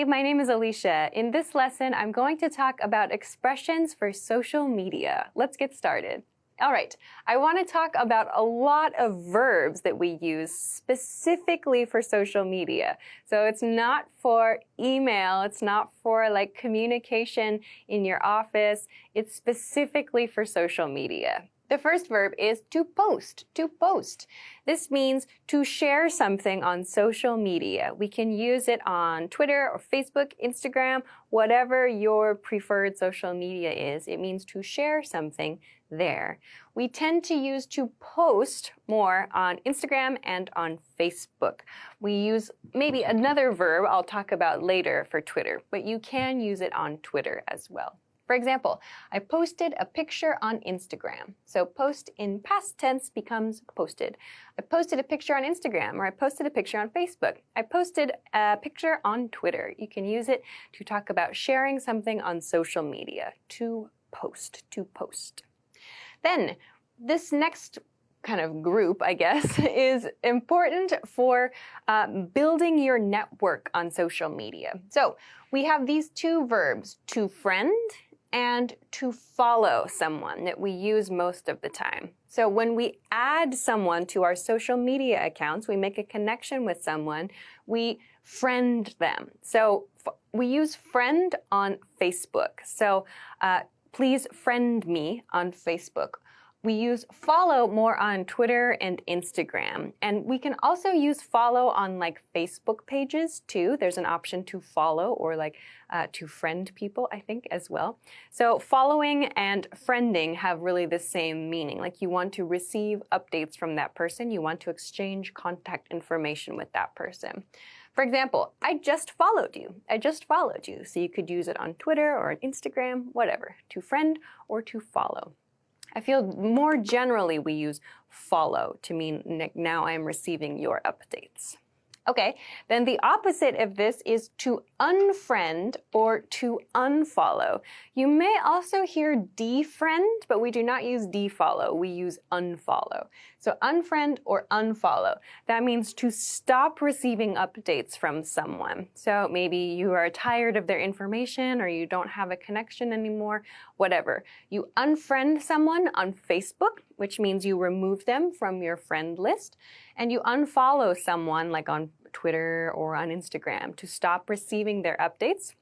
Hey, my name is Alicia. In this lesson, I'm going to talk about expressions for social media. Let's get started. All right, I want to talk about a lot of verbs that we use specifically for social media. So it's not for email, it's not for like communication in your office, it's specifically for social media. The first verb is to post, to post. This means to share something on social media. We can use it on Twitter or Facebook, Instagram, whatever your preferred social media is. It means to share something there. We tend to use to post more on Instagram and on Facebook. We use maybe another verb I'll talk about later for Twitter, but you can use it on Twitter as well. For example, I posted a picture on Instagram. So post in past tense becomes posted. I posted a picture on Instagram, or I posted a picture on Facebook. I posted a picture on Twitter. You can use it to talk about sharing something on social media. To post, to post. Then this next kind of group, I guess, is important for building your network on social media. So we have these two verbs, to friend and to follow someone, that we use most of the time. So when we add someone to our social media accounts, we make a connection with someone, we friend them. So we use friend on Facebook. So please friend me on Facebook. We use follow more on Twitter and Instagram. And we can also use follow on like Facebook pages too. There's an option to follow or like to friend people, I think, as well. So following and friending have really the same meaning. Like you want to receive updates from that person. You want to exchange contact information with that person. For example, I just followed you. I just followed you. So you could use it on Twitter or on Instagram, whatever, to friend or to follow. I feel more generally we use follow to mean now I am receiving your updates. Okay, then the opposite of this is to unfriend or to unfollow. You may also hear defriend, but we do not use defollow, we use unfollow. So unfriend or unfollow, that means to stop receiving updates from someone. So maybe you are tired of their information or you don't have a connection anymore, whatever. You unfriend someone on Facebook, which means you remove them from your friend list, and you unfollow someone like on Twitter or on Instagram to stop receiving their updates,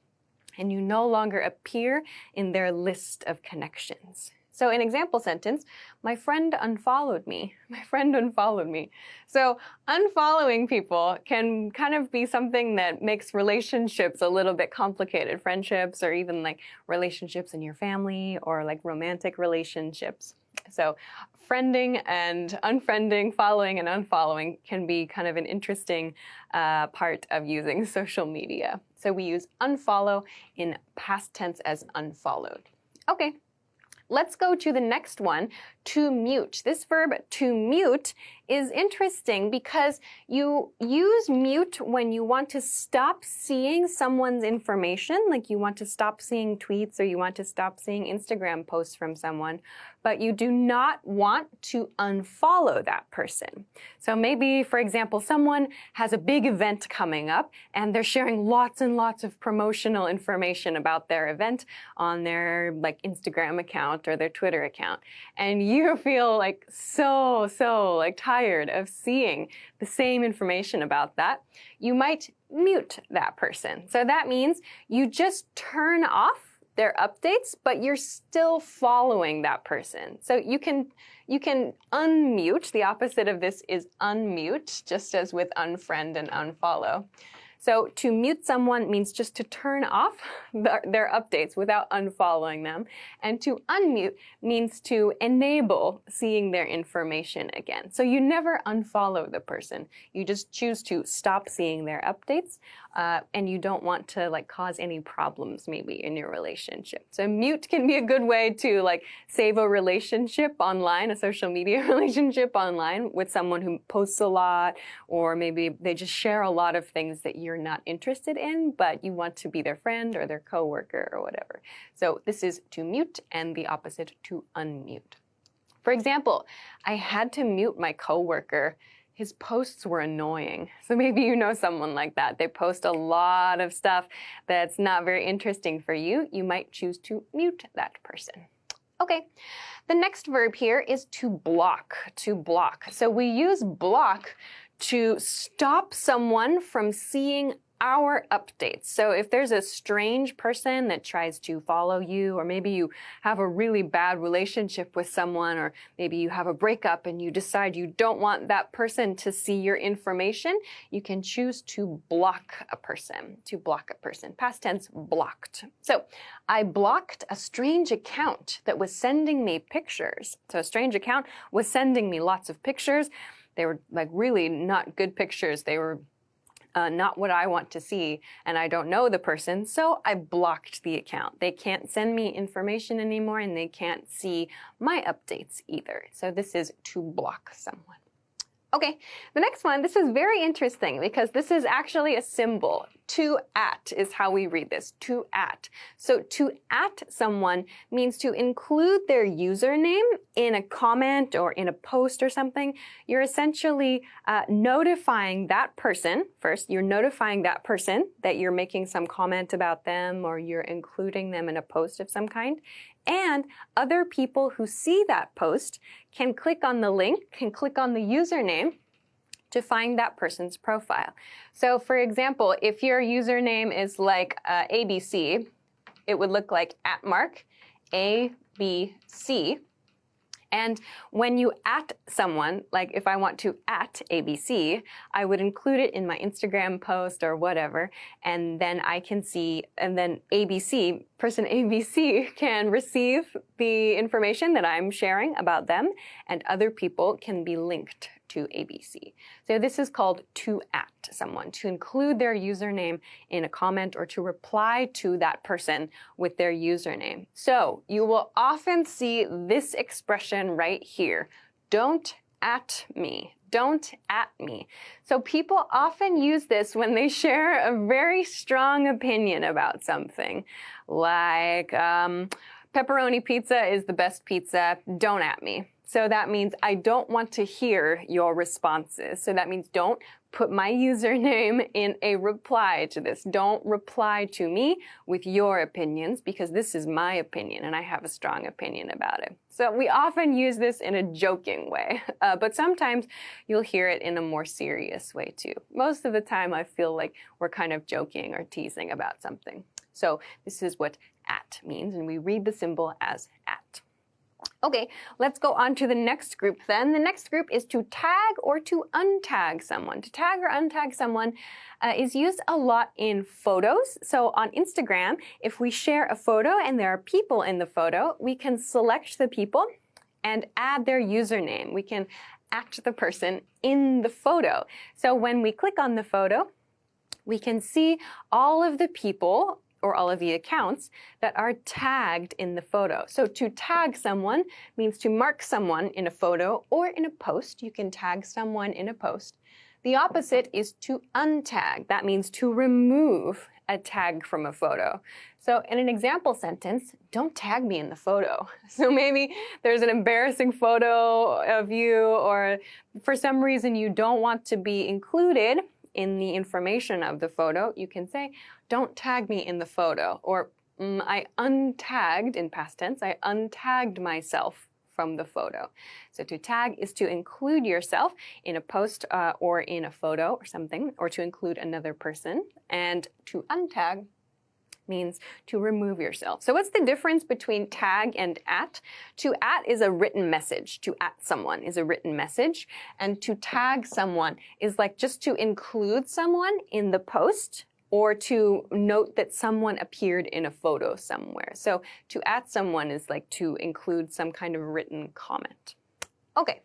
and you no longer appear in their list of connections. So an example sentence, my friend unfollowed me. My friend unfollowed me. So unfollowing people can kind of be something that makes relationships a little bit complicated, friendships or even like relationships in your family or like romantic relationships. So friending and unfriending, following and unfollowing can be kind of an interesting part of using social media. So we use unfollow in past tense as unfollowed. Okay. Let's go to the next one, to mute. This verb to mute is interesting because you use mute when you want to stop seeing someone's information, like you want to stop seeing tweets or you want to stop seeing Instagram posts from someone, but you do not want to unfollow that person. So maybe, for example, someone has a big event coming up and they're sharing lots and lots of promotional information about their event on their like Instagram account or their Twitter account. And you feel like so like tired of seeing the same information about that. You might mute that person. So that means you just turn off their updates, but you're still following that person. So you can unmute. The opposite of this is unmute, just as with unfriend and unfollow. So to mute someone means just to turn off their updates without unfollowing them. And to unmute means to enable seeing their information again. So you never unfollow the person. You just choose to stop seeing their updates, and you don't want to like cause any problems maybe in your relationship. So mute can be a good way to like save a relationship online, a social media relationship online with someone who posts a lot, or maybe they just share a lot of things that you're not interested in, but you want to be their friend or their coworker or whatever. So this is to mute, and the opposite to unmute. For example, I had to mute my coworker. his posts were annoying. So maybe you know someone like that. They post a lot of stuff that's not very interesting for you. You might choose to mute that person. Okay, the next verb here is to block, to block. So we use block to stop someone from seeing our updates. So if there's a strange person that tries to follow you, or maybe you have a really bad relationship with someone, or maybe you have a breakup and you decide you don't want that person to see your information, you can choose to block a person, Past tense, blocked. So I blocked a strange account that was sending me pictures. So a strange account was sending me lots of pictures. They were like really not good pictures. They were not what I want to see, and I don't know the person, so I blocked the account. They can't send me information anymore, and they can't see my updates either. So this is to block someone. Okay, the next one, this is very interesting because this is actually a symbol. To at is how we read this, to at. So to at someone means to include their username in a comment or in a post or something. You're essentially notifying that person. First, you're notifying that person that you're making some comment about them or you're including them in a post of some kind. And other people who see that post can click on the link, can click on the username to find that person's profile. So for example, if your username is like ABC, it would look like @ABC. And when you at someone, like if I want to at ABC, I would include it in my Instagram post or whatever, and then I can see, and then ABC, person ABC can receive the information that I'm sharing about them, and other people can be linked to ABC. So this is called to at someone, to include their username in a comment or to reply to that person with their username. So you will often see this expression right here. Don't at me. Don't at me. So people often use this when they share a very strong opinion about something. Like, pepperoni pizza is the best pizza. Don't at me. So that means I don't want to hear your responses. So that means don't put my username in a reply to this. Don't reply to me with your opinions because this is my opinion and I have a strong opinion about it. So we often use this in a joking way, but sometimes you'll hear it in a more serious way too. Most of the time I feel like we're kind of joking or teasing about something. So this is what at means, and we read the symbol as at. Okay, let's go on to the next group then. The next group is to tag or to untag someone. To tag or untag someone is used a lot in photos. So on Instagram, if we share a photo and there are people in the photo, we can select the people and add their username. We can at the person in the photo. So when we click on the photo, we can see all of the people or all of the accounts that are tagged in the photo. So to tag someone means to mark someone in a photo or in a post. You can tag someone in a post. The opposite is to untag. That means to remove a tag from a photo. So in an example sentence, don't tag me in the photo. So maybe there's an embarrassing photo of you, or for some reason you don't want to be included in the information of the photo, you can say, don't tag me in the photo, or I untagged, in past tense, I untagged myself from the photo. So to tag is to include yourself in a post or in a photo or something, or to include another person, and to untag means to remove yourself. So what's the difference between tag and at? To at is a written message. To at someone is a written message. And to tag someone is like just to include someone in the post or to note that someone appeared in a photo somewhere. So to at someone is like to include some kind of written comment. Okay.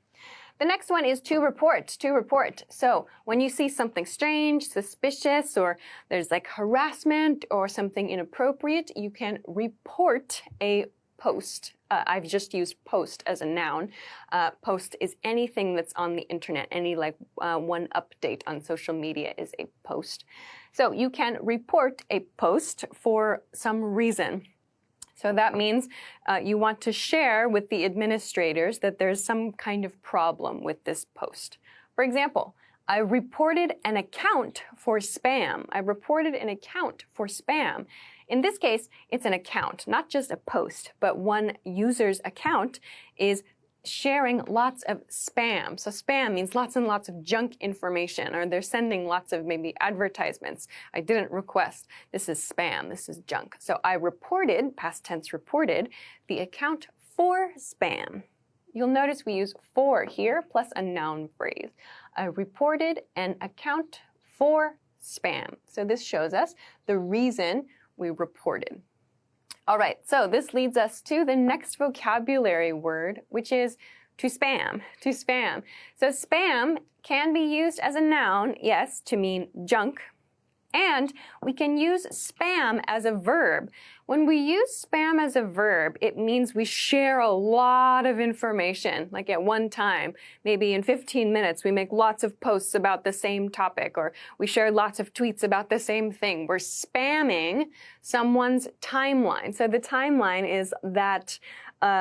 The next one is to report, to report. So when you see something strange, suspicious, or there's like harassment or something inappropriate, you can report a post. I've just used post as a noun. Post is anything that's on the internet. Any like one update on social media is a post. So you can report a post for some reason. So that means you want to share with the administrators that there's some kind of problem with this post. For example, I reported an account for spam. I reported an account for spam. In this case, it's an account, not just a post, but one user's account is sharing lots of spam. So spam means lots and lots of junk information, or they're sending lots of maybe advertisements. I didn't request. This is spam. This is junk. So I reported, past tense reported, the account for spam. You'll notice we use for here plus a noun phrase. I reported an account for spam. So this shows us the reason we reported. All right, so this leads us to the next vocabulary word, which is to spam, to spam. So spam can be used as a noun, yes, to mean junk. And we can use spam as a verb. When we use spam as a verb, it means we share a lot of information, like at one time. Maybe in 15 minutes, we make lots of posts about the same topic, or we share lots of tweets about the same thing. We're spamming someone's timeline. So the timeline is that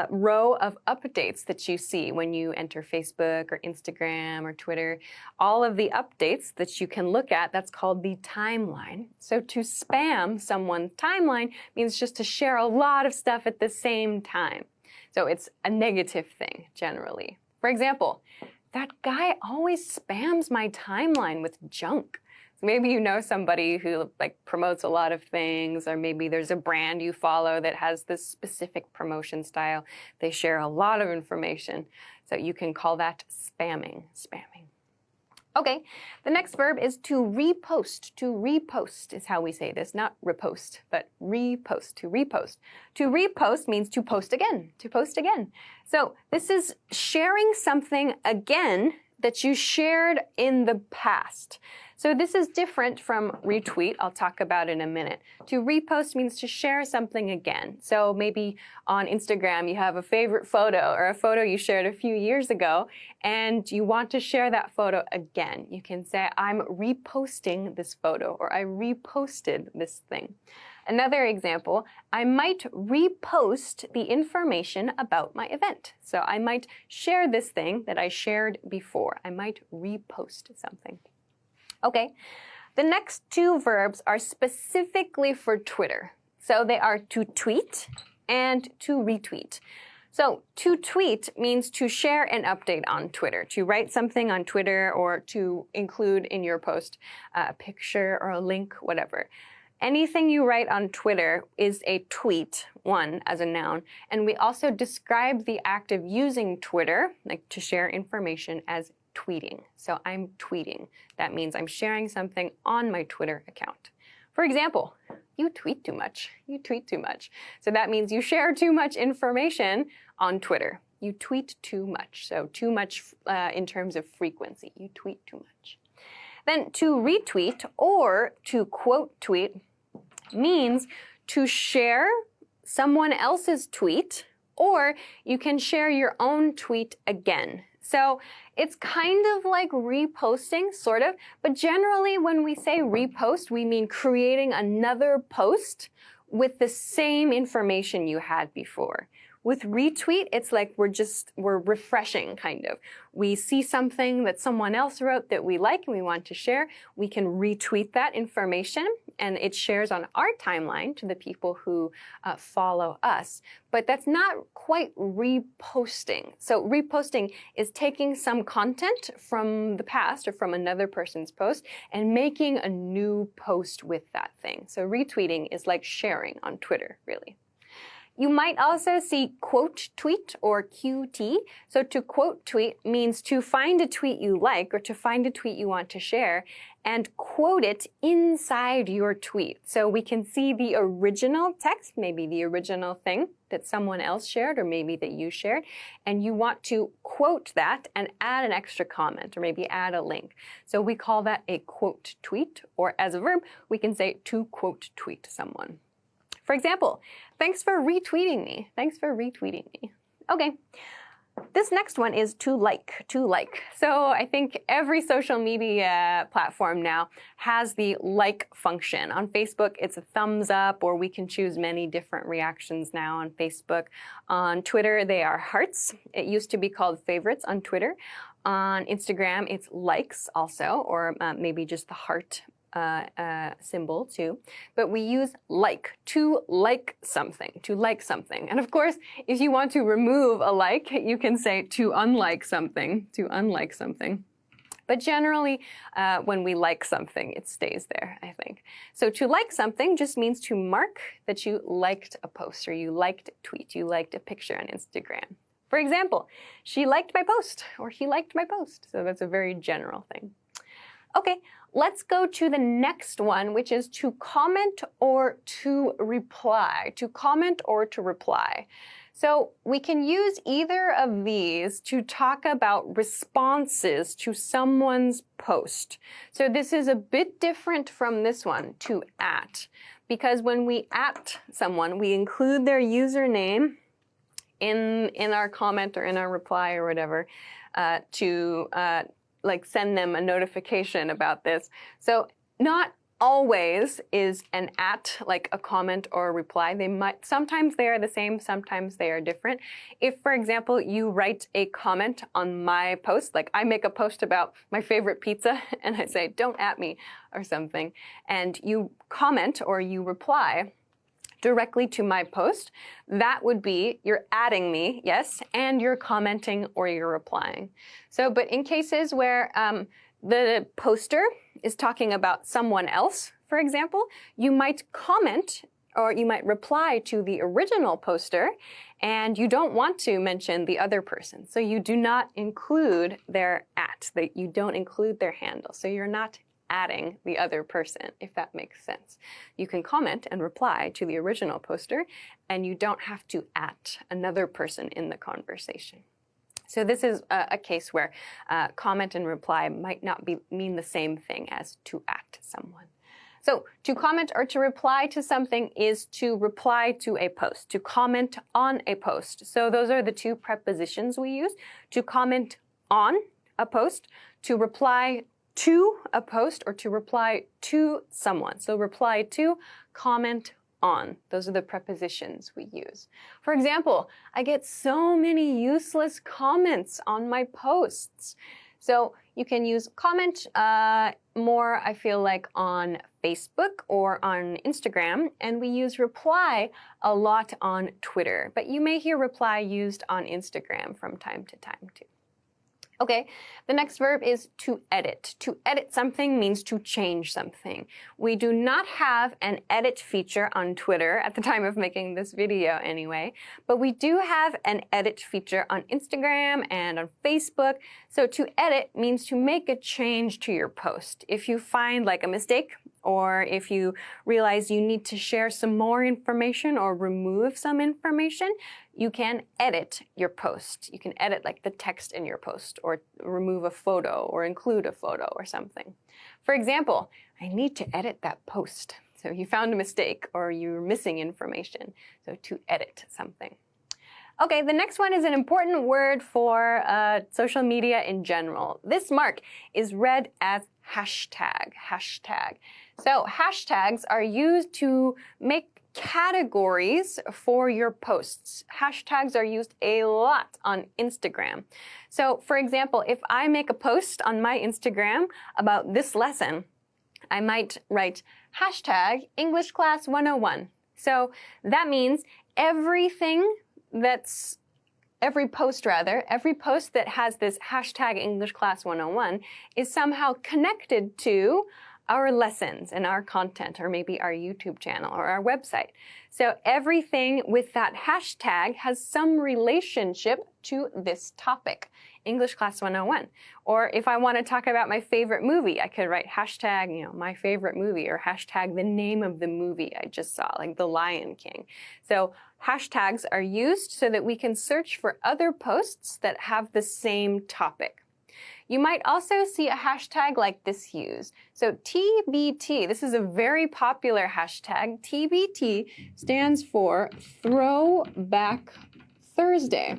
row of updates that you see when you enter Facebook or Instagram or Twitter. All of the updates that you can look at, that's called the timeline. So to spam someone's timeline means just to share a lot of stuff at the same time. So it's a negative thing, generally. For example, that guy always spams my timeline with junk. Maybe you know somebody who promotes a lot of things, or maybe there's a brand you follow that has this specific promotion style. They share a lot of information. So you can call that spamming. Okay, the next verb is to repost. To repost is how we say this, not repost, but repost, to repost. To repost means to post again, to post again. So this is sharing something again that you shared in the past. So this is different from retweet. I'll talk about it in a minute. To repost means to share something again. So maybe on Instagram you have a favorite photo or a photo you shared a few years ago and you want to share that photo again. You can say, I'm reposting this photo, or I reposted this thing. Another example, I might repost the information about my event. So I might share this thing that I shared before. I might repost something. Okay, the next two verbs are specifically for Twitter. So they are to tweet and to retweet. So to tweet means to share an update on Twitter, to write something on Twitter or to include in your post a picture or a link, whatever. Anything you write on Twitter is a tweet, one as a noun, and we also describe the act of using Twitter, like to share information, as tweeting. So I'm tweeting. That means I'm sharing something on my Twitter account. For example, you tweet too much. You tweet too much. So that means you share too much information on Twitter. You tweet too much. So too much in terms of frequency. You tweet too much. Then to retweet or to quote tweet means to share someone else's tweet, or you can share your own tweet again. So it's kind of like reposting, sort of, but generally when we say repost, we mean creating another post with the same information you had before. With retweet, it's like we're refreshing, kind of. We see something that someone else wrote that we like and we want to share. We can retweet that information and it shares on our timeline to the people who follow us. But that's not quite reposting. So reposting is taking some content from the past or from another person's post and making a new post with that thing. So retweeting is like sharing on Twitter, really. You might also see quote tweet or QT. So to quote tweet means to find a tweet you like or to find a tweet you want to share and quote it inside your tweet. So we can see the original text, maybe the original thing that someone else shared or maybe that you shared, and you want to quote that and add an extra comment or maybe add a link. So we call that a quote tweet, or as a verb, we can say to quote tweet someone. For example, thanks for retweeting me. Thanks for retweeting me. Okay, this next one is to like, to like. So I think every social media platform now has the like function. On Facebook, it's a thumbs up, or we can choose many different reactions now on Facebook. On Twitter, they are hearts. It used to be called favorites on Twitter. On Instagram, it's likes also, or maybe just the heart symbol too. But we use like, to like something, to like something. And of course, if you want to remove a like, you can say to unlike something, to unlike something. But generally, when we like something, it stays there, I think. So to like something just means to mark that you liked a post, or you liked a tweet, you liked a picture on Instagram. For example, she liked my post, or he liked my post. So that's a very general thing. Okay, let's go to the next one, which is to comment or to reply. To comment or to reply. So we can use either of these to talk about responses to someone's post. So this is a bit different from this one, to @, because when we @ someone, we include their username in our comment or in our reply or whatever to like send them a notification about this. So not always is an @ like a comment or a reply. Sometimes they are the same, sometimes they are different. If, for example, you write a comment on my post, like I make a post about my favorite pizza and I say, don't @ me or something, and you comment or you reply directly to my post, that would be you're adding me, yes, and you're commenting or you're replying. So, but in cases where the poster is talking about someone else, for example, you might comment or you might reply to the original poster and you don't want to mention the other person. So you do not include their @ you don't include their handle. So you're not adding the other person, if that makes sense. You can comment and reply to the original poster, and you don't have to @ another person in the conversation. So this is a case where comment and reply might not mean the same thing as to @ someone. So to comment or to reply to something is to reply to a post, to comment on a post. So those are the two prepositions we use: to comment on a post, to reply to a post, or to reply to someone. So reply to, comment on. Those are the prepositions we use. For example, I get so many useless comments on my posts. So you can use comment more, I feel like, on Facebook or on Instagram, and we use reply a lot on Twitter. But you may hear reply used on Instagram from time to time too. Okay, the next verb is to edit. To edit something means to change something. We do not have an edit feature on Twitter at the time of making this video anyway, but we do have an edit feature on Instagram and on Facebook. So to edit means to make a change to your post. If you find like a mistake, or if you realize you need to share some more information or remove some information, you can edit your post. You can edit like the text in your post, or remove a photo, or include a photo or something. For example, I need to edit that post. So you found a mistake or you're missing information. So to edit something. Okay, the next one is an important word for social media in general. This mark is read as hashtag, hashtag. So hashtags are used to make categories for your posts. Hashtags are used a lot on Instagram. So for example, if I make a post on my Instagram about this lesson, I might write hashtag English Class 101. So that means every post that has this hashtag English Class 101 is somehow connected to our lessons and our content, or maybe our YouTube channel or our website. So everything with that hashtag has some relationship to this topic, English Class 101. Or if I want to talk about my favorite movie, I could write hashtag, my favorite movie, or hashtag the name of the movie I just saw, like The Lion King. So hashtags are used so that we can search for other posts that have the same topic. You might also see a hashtag like this used. So TBT, this is a very popular hashtag. TBT stands for Throwback Thursday.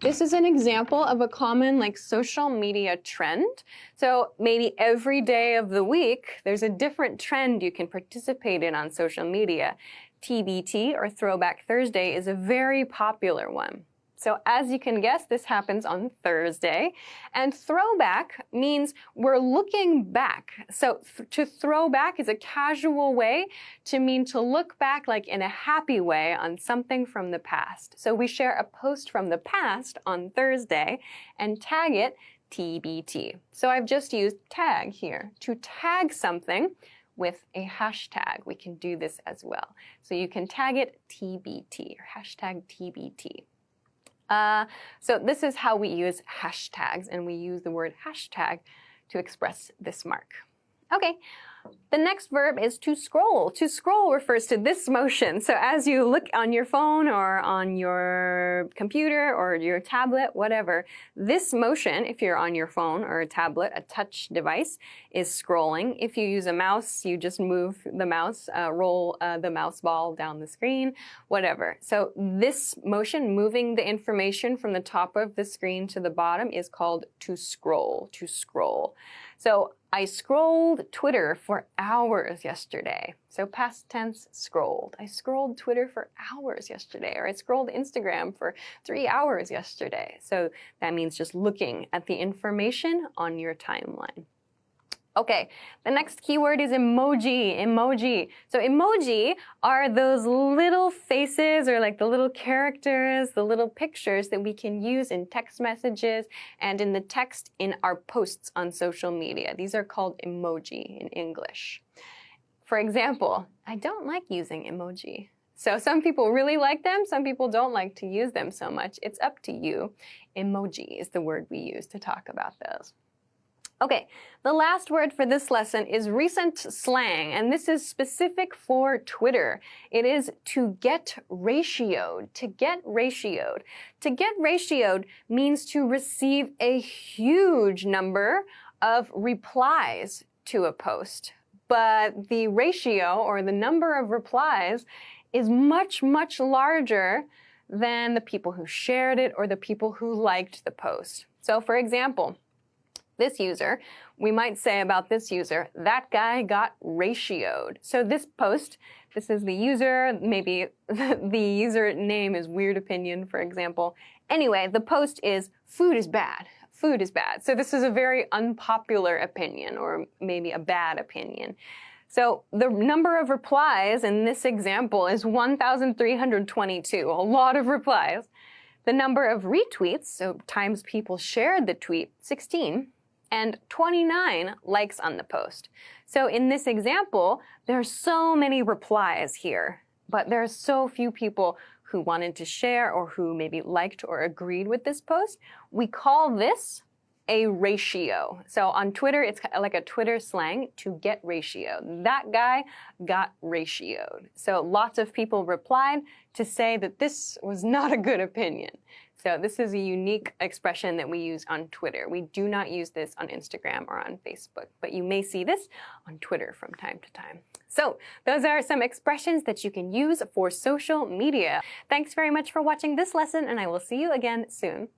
This is an example of a common social media trend. So maybe every day of the week, there's a different trend you can participate in on social media. TBT, or Throwback Thursday, is a very popular one. So as you can guess, this happens on Thursday. And throwback means we're looking back. So to throw back is a casual way to mean to look back like in a happy way on something from the past. So we share a post from the past on Thursday and tag it TBT. So I've just used tag here. To tag something with a hashtag, we can do this as well. So you can tag it TBT or hashtag TBT. So this is how we use hashtags, and we use the word hashtag to express this mark. Okay, the next verb is to scroll. To scroll refers to this motion. So as you look on your phone or on your computer or your tablet, whatever, this motion, if you're on your phone or a tablet, a touch device, is scrolling. If you use a mouse, you just move the mouse, roll the mouse ball down the screen, whatever. So this motion, moving the information from the top of the screen to the bottom, is called to scroll, to scroll. So I scrolled Twitter for hours yesterday. So past tense, scrolled. I scrolled Twitter for hours yesterday, or I scrolled Instagram for 3 hours yesterday. So that means just looking at the information on your timeline. Okay, the next keyword is emoji, emoji. So emoji are those little faces or like the little characters, the little pictures that we can use in text messages and in the text in our posts on social media. These are called emoji in English. For example, I don't like using emoji. So some people really like them, some people don't like to use them so much. It's up to you. Emoji is the word we use to talk about those. Okay, the last word for this lesson is recent slang, and this is specific for Twitter. It is to get ratioed, to get ratioed. To get ratioed means to receive a huge number of replies to a post. But the ratio, or the number of replies, is much, much larger than the people who shared it or the people who liked the post. So for example, this user, we might say about this user, that guy got ratioed. So this post, this is the user, maybe the user name is Weird Opinion, for example. Anyway, the post is food is bad. Food is bad. So this is a very unpopular opinion, or maybe a bad opinion. So the number of replies in this example is 1,322, a lot of replies. The number of retweets, so times people shared the tweet, 16. And 29 likes on the post. So in this example, there are so many replies here, but there are so few people who wanted to share or who maybe liked or agreed with this post. We call this a ratio. So on Twitter, it's like a Twitter slang, to get ratioed. That guy got ratioed. So lots of people replied to say that this was not a good opinion. So this is a unique expression that we use on Twitter. We do not use this on Instagram or on Facebook, but you may see this on Twitter from time to time. So those are some expressions that you can use for social media. Thanks very much for watching this lesson, and I will see you again soon.